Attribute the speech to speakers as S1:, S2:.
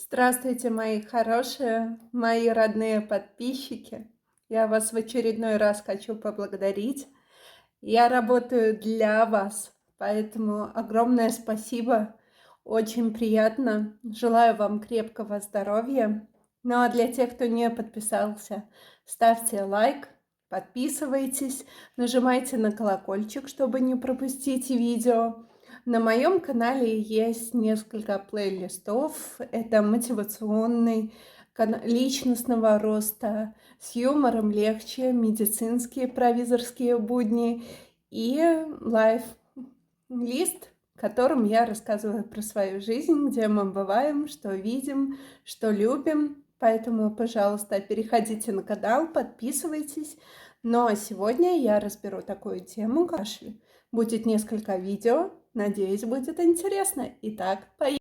S1: Здравствуйте, мои хорошие, мои родные подписчики. Я вас в очередной раз хочу поблагодарить. Я работаю для вас, поэтому огромное спасибо. Очень приятно. Желаю вам крепкого здоровья. Ну а для тех, кто не подписался, ставьте лайк, подписывайтесь, нажимайте на колокольчик, чтобы не пропустить видео. На моем канале есть несколько плейлистов. Это мотивационный, личностного роста, с юмором легче, медицинские провизорские будни и лайф-лист, в котором я рассказываю про свою жизнь, где мы бываем, что видим, что любим. Поэтому, пожалуйста, переходите на канал, подписывайтесь. Но сегодня я разберу такую тему, как кашель. Будет несколько видео. Надеюсь, будет интересно. Итак, поехали.